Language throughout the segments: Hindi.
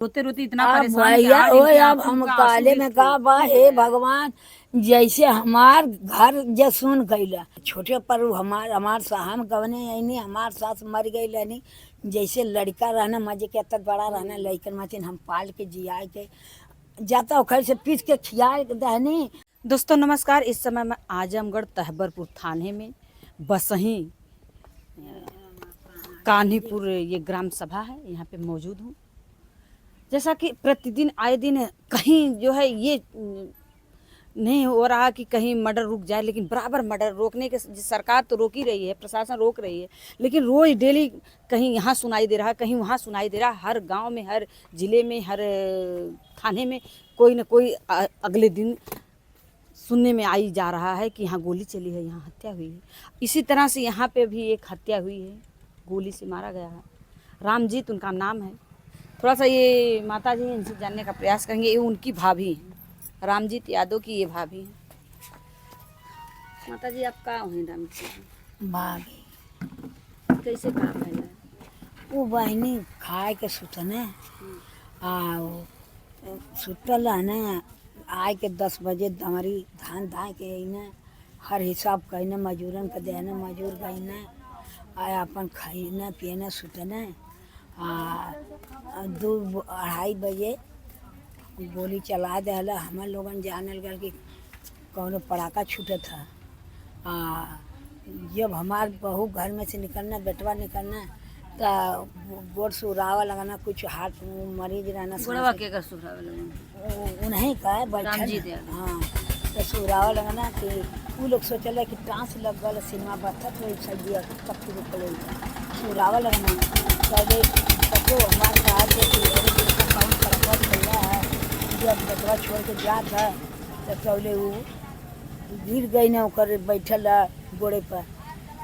रोते रोते इतना अब परेशान कि भैया आज ओ इनकी अब आंखों हम का आंसू काले भी में कहा बा हे भगवान जैसे हमार घर जसून कैला छोटे पर हमार हमार हम गवने यानी हमार सास मर गई लनी जैसे लड़का रहना मजे के अत्तर बड़ा रहना लड़कन मचिन हम पाल के जिया के जाता उखड़ से पीस के खिया दहनी। दोस्तों नमस्कार। इस समय मैं आजमगढ़ तहबरपुर थाने में बसही कान्हीपुर ये ग्राम सभा है, यहाँ पे मौजूद हूँ। जैसा कि प्रतिदिन आए दिन कहीं जो है ये नहीं हो रहा कि कहीं मर्डर रुक जाए, लेकिन बराबर मर्डर रोकने के सरकार तो रोक ही रही है, प्रशासन रोक रही है, लेकिन रोज डेली कहीं यहाँ सुनाई दे रहा, कहीं वहाँ सुनाई दे रहा। हर गांव में, हर जिले में, हर थाने में कोई न कोई अगले दिन सुनने में आई जा रहा है कि यहाँ गोली चली है, यहाँ हत्या हुई है। इसी तरह से यहाँ पे भी एक हत्या हुई है, गोली से मारा गया है। रामजीत उनका नाम है। थोड़ा सा ये माता जी इनसे जानने का प्रयास करेंगे। ये उनकी भाभी हैं, रामजीत यादव की ये भाभी हैं। माता जी आप कहाँ हुई रामजीत? बागी कैसे कहाँ फैला है? वो बहनी खाए के सुतने आ सुतल है आए के 10 बजे हमारी धान धाए के अने हर हिसाब कहने मजूरन के देने मजूर गईने आए अपन खाने पीने सुतने आ 2-2:30 बजे गोली चला देला। हमार लोगन जानल गल कि कौनो पड़ाका छूटत है। जब हमार बहू घर में से निकलना बेटवा निकलना तो गोड़ सुरावा लगाना कुछ हाथ मरीज रहना गोड़वा के का सुरावा लगाना उन्हीं का रामजीत बैठल। यादव। हाँ तो सुरावा लगाना कि वो लोग सोचल कि टाँस लग गल सिनेमा बत्थत वही सजिया कत्ती निकले सुरावा लगाना पहले सबको हमारे कहा कि काउंट खराब चल रहा है। जब बेटवा छोड़ के जात है तो पहले वो गिर गई ना ओकर बैठल गोड़े पर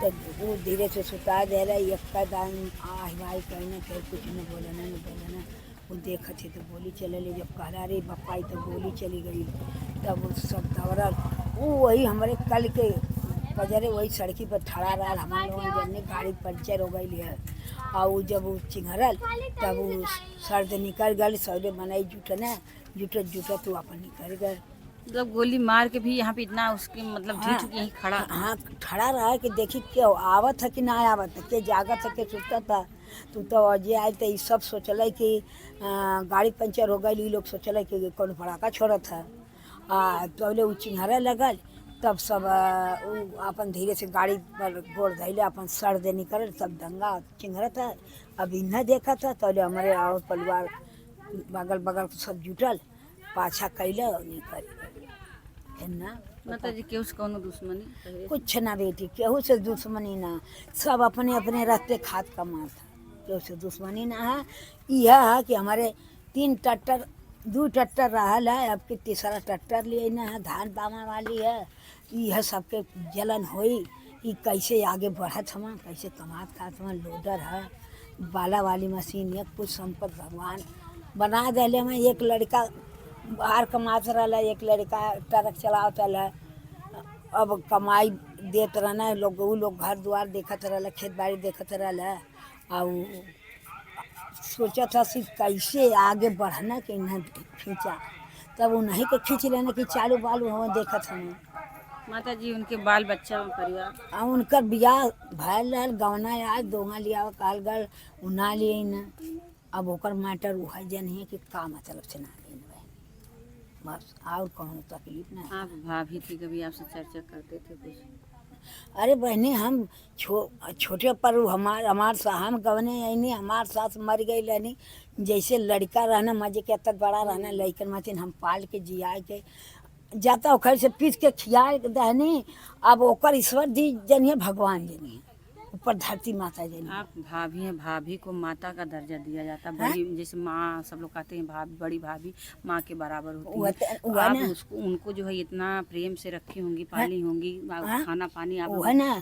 तो वो धीरे से सुता दे रहा एक कदम आह भाई कहना फिर कुछ नहीं बोलना वो देखा थे तो गोली चले ले। जब कहला रे बप्पाई तो गोली चली गई तब वो सब दौड़ल। वो वही हमारे कल के बजरे वही सड़की पर खड़ा रहा। हमारे लोगों जन्ने गाड़ी पंचर हो गई है और वो जब वो चिंघरल तब वो सर्द निकल गल सौदे बनाई जुटत तो अपन निकल गए। मतलब गोली मार के भी यहाँ पे इतना उसके मतलब ढीठ के यहीं खड़ा। हाँ खड़ा रहा है कि देखी क्या आवत है कि ना आवत है, के जागत है के सुतता था। तो अजय आए तो ये सब सोचल कि गाड़ी पंचर हो गई। लोग सोचल कि कौन पड़ाका छोड़त है। तो वो चिंघरा लगल तब सब अपन धीरे से गाड़ी पर गोड़ धैले अपन सर दे निकल सब दंगा चिंघरा था। अब इन्हें देखा था तो हमारे और परिवार बगल बगल सब जुटल पाछा कैले निकल है ना। माता जी केहू से कौनो दुश्मनी कुछ ना बेटी केहू से दुश्मनी ना, सब अपने अपने रहते खाद कमाता, केहू से दुश्मनी ना है। यह है कि हमारे 2 ट्रैक्टर रहल है, अब के तीसरा ट्रैक्टर लिए ना है, धान बामा वाली है। यह सबके जलन होई कि कैसे आगे बढ़त हम कैसे कमात खात हम। लोडर है बाला वाली मशीन है, कुछ संपत भगवान बना दिले में। एक लड़का बाहर कमात रहा, एक लड़का ट्रक चलावत है। अब कमाई देत रहना लोग, वो लोग घर द्वार देखत रहा, खेत बाड़ी देखत रहा और सोचा था सिर्फ कैसे आगे बढ़ना कि इन्हें खींचा तब उन्हीं के खींच लेने की चालू बालू हो देखत हम। माता जी उनके बाल बच्चा परिवार उनकर बियाह भैल रहा गवना आज दोंगा लिया काल गल उना लिए न। अब ओकर मैटर वह जन है कि का मतलब से ना बस और कौन तकलीफ नहीं। आप भाभी थी, कभी आपसे चर्चा करते थे कुछ? अरे बहने हम छोटे पर हमार हम गवने यानी हमार सास मर गई लनी जैसे लड़का रहना मजे के अत्तर बड़ा रहना लड़कन मचिन हम पाल के जिया के जाता उखड़ से पीस के खिया दहनी। अब ओकर ईश्वर जी जनिए भगवान जनिए ऊपर धरती माता जनिए। आप भाभी हैं, भाभी को माता का दर्जा दिया जाता है। बड़ी जैसे माँ सब लोग कहते हैं भाभी, बड़ी भाभी माँ के बराबर होती है। आप उसको उनको जो है इतना प्रेम से रखी होंगी, पाली होंगी, खाना पानी आप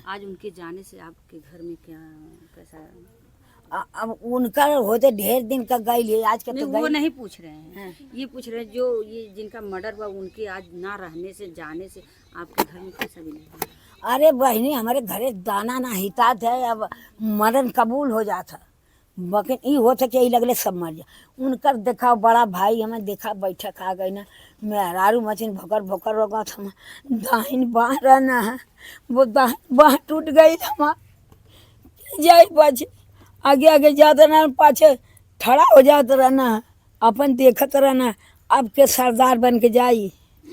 आज उनके जाने से आपके घर में क्या कैसा? अब उनका होते ढेर दिन का गई है आज के तो वो नहीं पूछ रहे हैं, ये पूछ रहे हैं जो ये जिनका मर्डर हुआ उनके आज ना रहने से जाने से आपके घर में कैसा मिलेगा? अरे बहनी हमारे घरे दाना ना हितात है। अब मरण कबूल हो जाता बकिन ई होता कि लगले सब मर जा। उनकर देखा बड़ा भाई हमें देखा बैठा खा गई ना, मेहरारू मचिन भोकर भोकर रोगा हम दाहिन बाह रहना है, वो दाहिन बाह टूट गई हमार जाई पाछे, आगे आगे जाते रहना, पाछे खड़ा हो जाते रहना है, अपन देखत रहना है, अब के सरदार बन के जाई।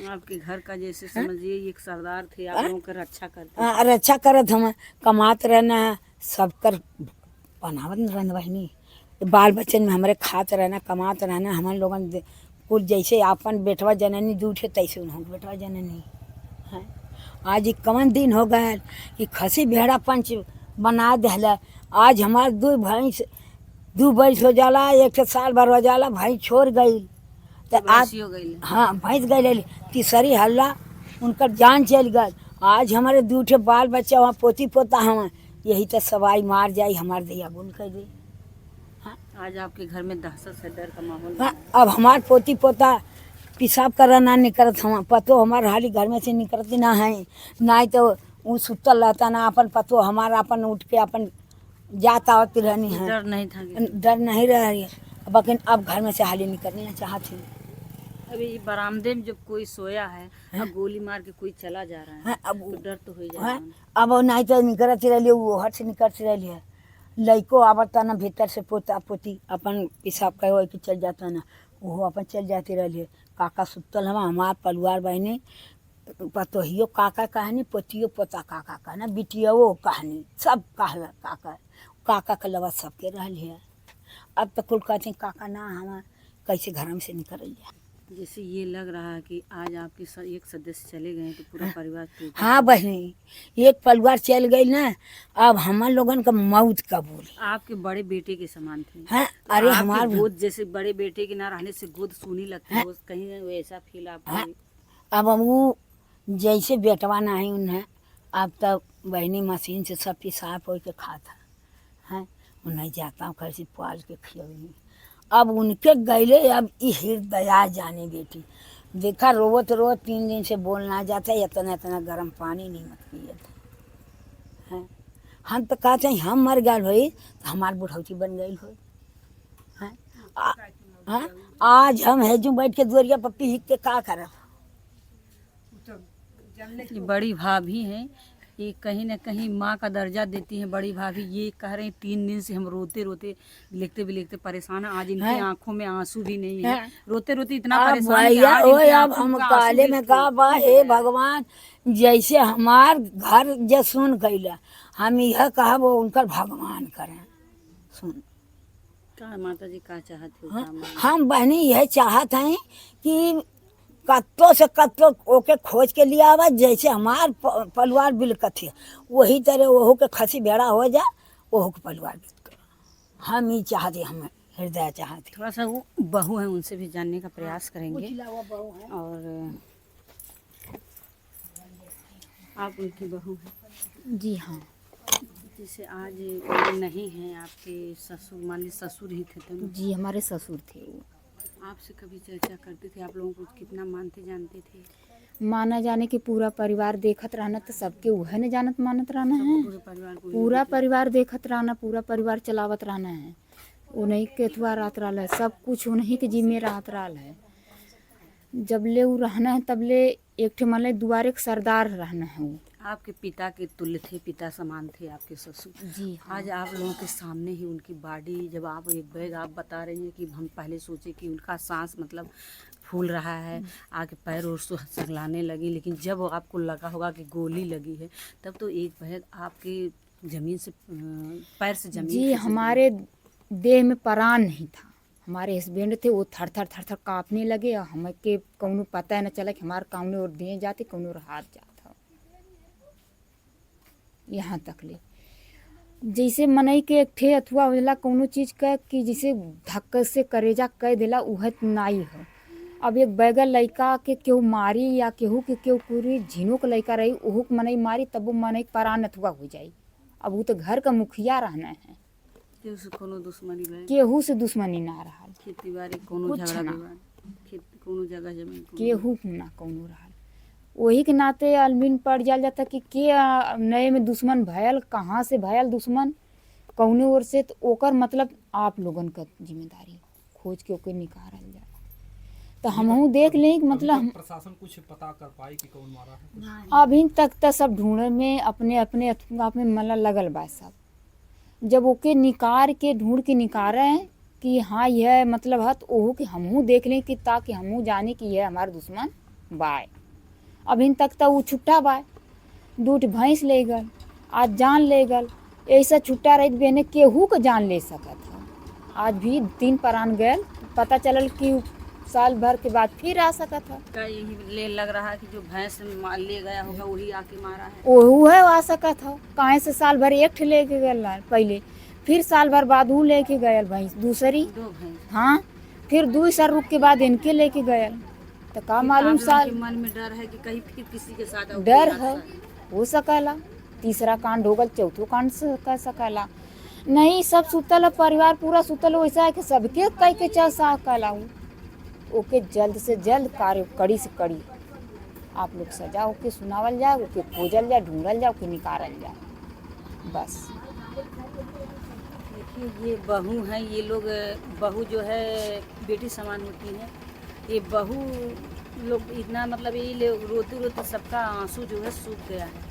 आपके घर का जैसे समझिए एक सरदार थे, आप लोगों का रक्षा करते। अरे अच्छा करत हम कमात रहना है, सबकर बनावत रहना बहनी, बाल बच्चन में हमारे खात रहना, कमात रहना, हमारे लोगन कुल जैसे आपन बेटवा जननी दूठे तैसे उन्होंने बेटवा जननी है। आज एक कवन दिन हो गए कि खसी भेड़ा पंच बना दिला। आज हमार दू भैंस हो जाला, एक साल भर हो जाला, भैंस छोड़ गई तो आज हो गई। हाँ भैंस गई, तीसरी हल्ला उनकर जान चल गई। आज हमारे दूठे बाल बच्चा वहाँ पोती पोता हम, यही तो सवाई मार जाई हमार दैया बुन कर दे। आज आपके घर में दहशत से डर का माहौल हाँ, अब हमार पोती पोता पेशाब करा ना निकलत, हम पतो हमार हाली घर में से निकलती ना है, ना तो वो सुतल रहता ना, अपन पतो हमारा अपन उठ के अपन जाता होती रहनी है, डर नहीं था कि? डर नहीं रह रही है, लेकिन अब घर में से हाली निकलनी ना चाहती। अभी बरामदे में जब कोई सोया है, अब गोली मार के कोई चला जा रहा है, हाँ, अब तो डर तो हो ही हाँ, जाएगा। अब नहीं तो निकलती रही, वो हट से निकलती रही है, लड़को आवता ना भीतर से पोता पोती अपन पेशाब कर के चल जाता ना, वो अपन चल जाती रही है। काका सुतल हम, हमार परिवार बहनी पतोहियो काका कहानी, पोतियो पोता काका कहना, बिटियो कहानी, सब कहला काका काका के लवा सबके रहल है। अब तो कुल कहते हैं काका ना हम कैसे घर में से निकल जाए। जैसे ये लग रहा है कि आज आपके एक सदस्य चले गए तो पूरा परिवार टूटा। हाँ बहनी, एक परिवार चल गई ना, अब हमार लोगन का मौत कबूल। आपके बड़े बेटे के समान थे। हाँ, अरे आपकी हमार गोद जैसे बड़े बेटे के ना रहने से गोद सूनी लगती है, कहीं वैसा फील आपको? हाँ, अब वो जैसे बेटवा ना है उन्हें, अब तब बहनी मशीन से सब पेशाब हो के खाता है, उन्हें जाता हूँ कैसे पाल के खिलौनी। अब उनके गैले, अब ये हृदया जाने बेटी देखा रोवत रोवत 3 दिन से बोलना जाता है, इतना इतना गर्म पानी नहीं मत पिए थे हैं। हम तो कहते हैं हम मर गए भाई तो हमार बुढ़ौती बन गई हो हैं। हाँ, आज हम है जो बैठ के दुआरिया पर पी के का करब। ये बड़ी भाभी हैं, ये कहीं ना कहीं माँ का दर्जा देती हैं बड़ी भाभी। ये कह रहे हैं 3 दिन से हम रोते रोते लिखते भी लिखते परेशान हैं, आज इनकी आंखों में आंसू भी नहीं है, रोते रोते इतना परेशान हैं कि आज इनकी अब आंखों हम में आंसू काले भी में कहा बा हे भगवान, जैसे हमार घर जे सुन गईला, हम यह कहा वो उनकर भगवान करें सुन। का माता जी का चाहते हो? हाँ, हम बहनी यह चाहत हैं कि कत्तो से कत्तो ओके खोज के लिए आवा, जैसे हमार परिवार बिलकत है वही तरह वह के खसी भेड़ा हो जा, वह के परिवार बिलकत। हम ही चाहते, हम हृदय चाहते। थोड़ा सा वो बहू है, उनसे भी जानने का प्रयास करेंगे। और आप उनकी बहू हैं? जी हाँ। जैसे आज नहीं हैं आपके ससुर, मान लीजिए ससुर ही थे तो जी हमारे ससुर थे वो। आपसे कभी चर्चा करते थे? आप लोगों को कितना मानते जानते थे? माना जाने के पूरा परिवार देखत रहना तो सबके वह न जानत मानत रहना है, पूरे परिवार को? पूरा परिवार देखत रहना, पूरा परिवार चलावत रहना है, उन्हीं के अथवा रात रहा है, सब कुछ उन्हीं के जिम्मे रात रहा है। जब ले वो रहना है तब ले एक ठे मतलब दुआरे के सरदार रहना है वो। आपके पिता के तुल्य थे, पिता समान थे आपके ससुर। जी हाँ। आज आप लोगों के सामने ही उनकी बॉडी, जब आप एक बैग आप बता रही हैं कि हम पहले सोचे कि उनका सांस मतलब फूल रहा है, आके पैर और सगलाने लगी, लेकिन जब आपको लगा होगा कि गोली लगी है तब तो एक बैग आपके जमीन से पैर से जमीन। जी हमारे देह में प्राण नहीं था, हमारे हस्बैंड थे वो थर थर काँपने लगे और हमें के कौनो पता न चला कि हमारे कौनो और देह जाते कौनो और हाथ जाता। यहाँ तक ले जैसे मनई के एक ठे अथवा होला कौनो चीज़ का कि जैसे धक्का से करेजा कह देला उह नाई हो। अब एक बैगल लड़का के केहू मारी या केहू के केहू पूरी झीनों के लड़का रही ओहू के मनई मारी तब वो मनई प्राण अथवा हो जाई। अब वो तो घर का मुखिया रहना है, केहू से कोनो दुश्मनी भइल? केहू से दुश्मनी ना रहा, खेती बाड़ी कोनो कुछ झगड़ा ना। विवाद, कोनो जगह जमीन केहू ना कौनो रहा। वही के नाते आलमीन पड़ जाल जाता कि के नए में दुश्मन भयल, कहाँ से भयल दुश्मन कौने ओर से, तो ओकर मतलब आप लोगन का जिम्मेदारी खोज के ओके निकालल जाए। तो हमहू देख लें कि मतलब प्रशासन कुछ पता कर पाई कि कौन मारा है? अभी तक तो सब ढूंढे में अपने अपने आप में मतलब लगल बा सब। जब ओके निकार के ढूंढ के निकारे हैं कि हाँ यह मतलब है, तो ओहू के हमहू देख लें कि ताकि हमहू जाने कि यह हमारा दुश्मन बाय। अभी तक तो वो छुट्टा बाय, 2 भैंस ले गल, आज जान ले गल। ऐसा छुट्टा रही बेने केहू के जान ले सकत है। आज भी 3 प्राण गए, पता चलल कि साल भर के बाद फिर आ सकत है। का यही ले लग रहा है कि जो भैंस ले गया होगा वही आके मारा है। ओहू है आ सकत है, काहे से साल भर एक ठे लेके गल पहले, फिर साल भर बाद वो लेके गयल भैंस दूसरी। 2 भैंस। हाँ, फिर 2 साल रुक के बाद इनके लेके गयल। तो का मालूम आप लोगों साल के मन में डर है कि कहीं फिर किसी के साथ और डर कोई है, हादसा हो सकला। तीसरा कांड हो गल, चौथो कांड से कर सकला। नहीं, सब सुतल है, परिवार पूरा सुतल, वैसा है कि सबके कह के चल सकला। ओके जल्द से जल्द कार्य कड़ी से कड़ी आप लोग सजा ओके सुनावल जाए, ओके खोजल जाए, ढूंढल जाए, ओके निकालल जाए बस। देखिए ये बहू हैं, ये लोग बहू जो है बेटी समान होती है। ये बहू लोग इतना मतलब ये लोग रोते रोते सबका आंसू जो है सूख गया है।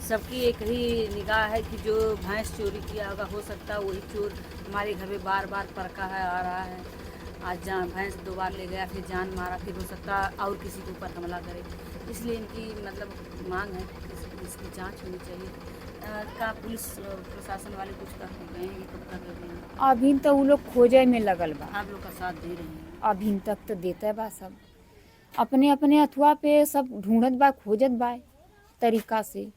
सबकी एक ही निगाह है कि जो भैंस चोरी किया होगा, हो सकता है वही चोर हमारे घर में बार बार परखा है, आ रहा है। आज जान भैंस 2 बार ले गया, फिर जान मारा, फिर हो सकता है और किसी के ऊपर हमला करे। इसलिए इनकी मतलब मांग है कि इसकी जांच होनी चाहिए। का पुलिस प्रशासन वाले कुछ कर गए हैं, कब तक कर रहे हैं? अभी तो वो लोग खोजे में लगल बा, आप लोग का साथ दे रहे हैं। अभी तक तो देते बा सब अपने अपने अथवा पे सब ढूंढत बा, खोजत बा तरीका से।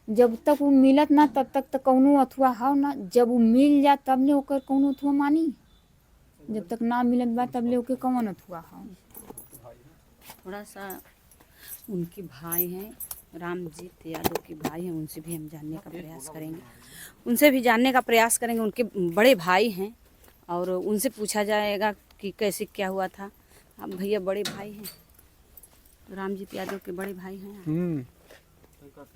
जब तक वो मिलत ना तब तक तो कौनो अथवा हो ना, जब वो मिल जा तब ले ओकर कौनो अथवा मानी। जब तक ना मिलत बा तब ले ओके कौन अथवा हो। थोड़ा सा उनके भाई हैं, रामजीत यादव के भाई हैं, उनसे भी हम जानने का प्रयास करेंगे। उनके बड़े भाई हैं और उनसे पूछा जाएगा कि कैसे क्या हुआ था। अब भैया बड़े भाई हैं, रामजीत यादव के बड़े भाई हैं।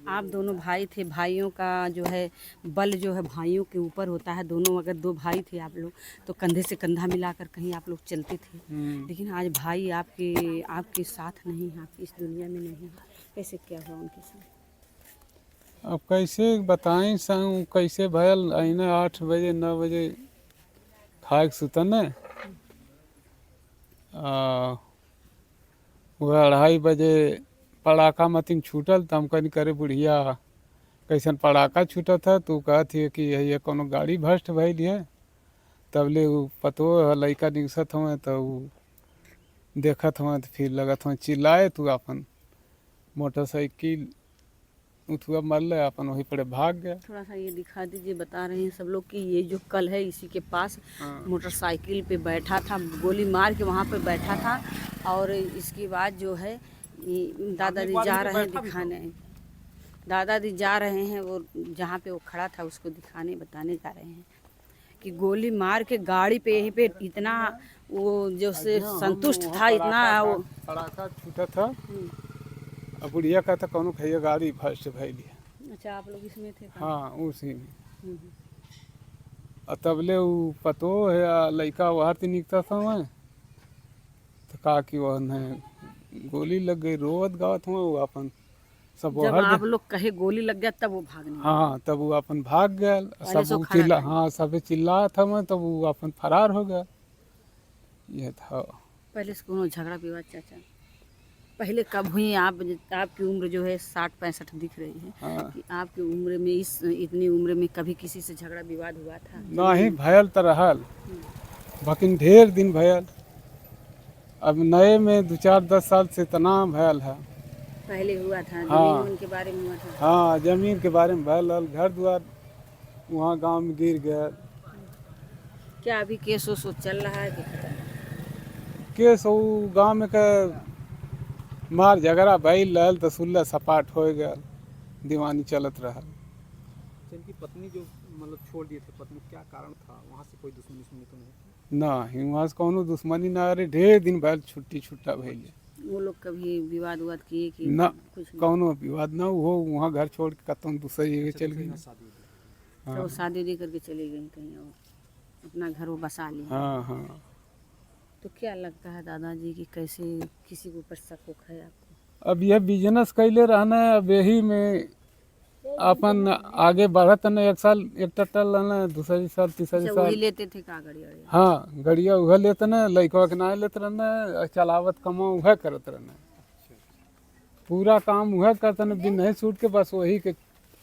आप दोनों भाई थे, भाइयों का जो है बल जो है भाइयों के ऊपर होता है। दोनों अगर 2 भाई थे आप लोग तो कंधे से कंधा मिलाकर कहीं आप लोग चलते थे। लेकिन आज भाई आपके साथ नहीं है, आपकी इस दुनिया में नहीं है। कैसे क्या हुआ उनके साथ? अब कैसे बताएं संग कैसे भयल अने 8 बजे 9 बजे खाए सुतन वह 2:30 बजे पड़ाका मतिन छूटल। तो हम कहीं करे बुढ़िया कैसन पड़ाका छूटत है, तू कहती कि ये कोनो गाड़ी भ्रष्ट भइल है। तब ले पतो लड़का निकसत हुए तो देखत हुए तो फिर लगत हुए चिल्लाए। तू अपन मोटरसाइकिल उठुआ मरल, अपन वहीं पर भाग गया। थोड़ा सा ये दिखा दीजिए। बता रहे हैं सब लोग कि ये जो कल है इसी के पास मोटरसाइकिल पे बैठा था, गोली मार के वहाँ पे बैठा था। और इसके बाद जो है दादाजी जा रहे हैं दिखाने, दादाजी जा रहे हैं वो जहाँ पे वो खड़ा था उसको दिखाने बताने जा रहे हैं कि गोली मार के गाड़ी पे यहीं पे इतना वो जो से संतुष्ट था, इतना वो पड़ाका छूटा था। अब बुढ़िया कहता कौनो खैया गाड़ी फर्स्ट भैली है। अच्छा, आप लोग इसमें थे? हाँ, उसी में। और तबले वो पतो है लड़का वहाँ से निकता था वहाँ, तो कहा कि वह गोली लग गई, रोवत गावत हुआ वो अपन सब। जब आप लोग कहे गोली लग गया तब वो भागने? हाँ, तब वो अपन भाग गया। सब चिल्ला, हाँ सब चिल्ला था मैं, तब वो अपन फरार हो गया। ये था पहले से कोनो झगड़ा विवाद? चाचा पहले कब हुई? आपकी उम्र जो है 60-65 दिख रही है। हाँ। कि आपकी उम्र में इतनी उम्र में कभी किसी से झगड़ा विवाद हुआ था? नहीं भयल तो रहल, लेकिन ढेर दिन भयल। अब नए में 2-4-10 साल से इतना भयल है। पहले हुआ था? हाँ। जमीन के बारे में हुआ था? हाँ, जमीन के बारे में भयल, घर द्वार वहाँ गांव में गिर गया। क्या अभी केस वो चल रहा है कि खत्म? केस वो गाँव में का मार झगड़ा भइल रहल तो सुलह सपाट हो गया, दीवानी चलत रहल। इनकी पत्नी जो मतलब छोड़ दिए थे, पत्नी क्या कारण था? वहाँ से कोई दुश्मनी तो नहीं? नहीं, वहाँ से कोनो दुश्मनी ना। अरे ढेर दिन भइल छुट्टी छुट्टा भइल। वो लोग कभी विवाद उवाद किए कि ना, कुछ नहीं? कौनो विवाद ना हो। वहाँ घर छोड़ के कतौ दूसरी जगह चल गई। तो वो शादी उदी करके चली गई कहीं और, अपना घर वो बसा लिया। हाँ हाँ। तो क्या लगता है दादाजी कि कैसे किसी के ऊपर शक है आपको? अब यह बिजनेस कैले रहना है, अब यही में अपन आगे बढ़त न, एक साल एक टट्टल रहना, दूसरी साल तीसरी अच्छा, साल। वही लेते थे का गाड़ी वाड़ी? हाँ, गड़िया उह लेते न, लइकवा के ना लेते रहना, चलावत कमा उह करत रहना, पूरा काम उह करते न, बिन नहीं छूट के बस वही के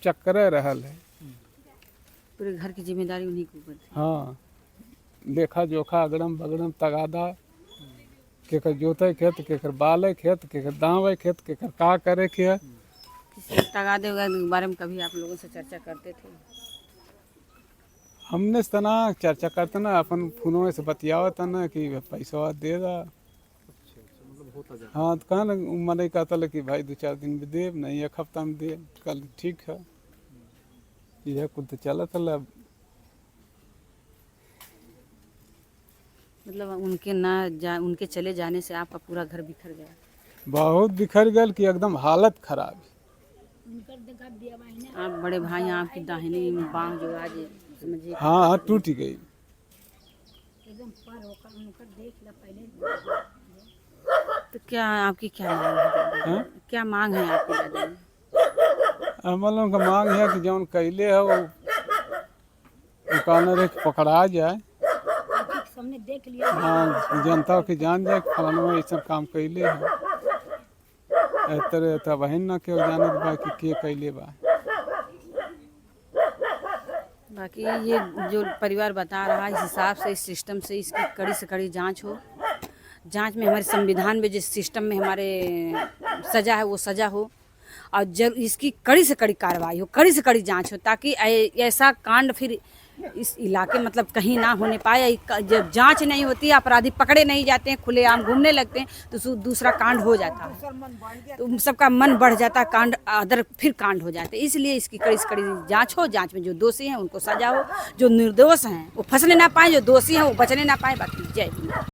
चक्कर रहल है। पूरे घर की जिम्मेदारी उन्हीं के ऊपर थी। हाँ, लेखा जोखा अगड़म बगड़म तगादा, केकर जोते खेत, केकर बाले खेत, केकर दावे खेत, केकर का करे के। किसी तगादे वगादे के बारे में कभी आप लोगों से चर्चा करते थे? हमने तना चर्चा करते ना, अपन फोनों से बतियावत न कि पैसा दे दा। अच्छा अच्छा, मतलब होता जाता। हाँ, तो कहा ना मन कहता कि भाई 2-4 दिन में देव, नहीं 1 हफ्ता में दे, कल ठीक है, यह कुल तो चला था। मतलब उनके चले जाने से आपका पूरा घर बिखर गया? बहुत बिखर गल कि एकदम हालत खराब। आप बड़े भाई हैं, आपकी दाहिनी बांह जो आज समझिए। हाँ हाँ, टूट गई। तो क्या आपकी क्या मांग है दादाजी? हाँ? क्या मांग है आपकी दादाजी? हम लोगों का मांग है कि जौन कैले है वो दुकान रे पकड़ा जाए। सामने देख लिया। हाँ, जनता की जान जाए कि फलाना ऐसा काम कैले है, तरह तब बहन न के जाने बा कि के कैले बा। बाकी ये जो परिवार बता रहा है, इस हिसाब से, इस सिस्टम से इसकी कड़ी से कड़ी जांच हो। जांच में हमारे संविधान में जिस सिस्टम में हमारे सज़ा है वो सज़ा हो, और जब इसकी कड़ी से कड़ी कार्रवाई हो, कड़ी से कड़ी जांच हो, ताकि ऐसा कांड फिर इस इलाके मतलब कहीं ना होने पाए। जब जांच नहीं होती, अपराधी पकड़े नहीं जाते हैं, खुलेआम घूमने लगते हैं, तो दूसरा कांड हो जाता है, तो सबका मन बढ़ जाता है, कांड अदर फिर कांड हो जाते हैं। इसलिए इसकी कड़ी से कड़ी जांच हो, जांच में जो दोषी हैं उनको सजा हो, जो निर्दोष हैं वो फंसने ना पाए, जो दोषी हैं वो बचने ना पाए। बाकी जय हिंद।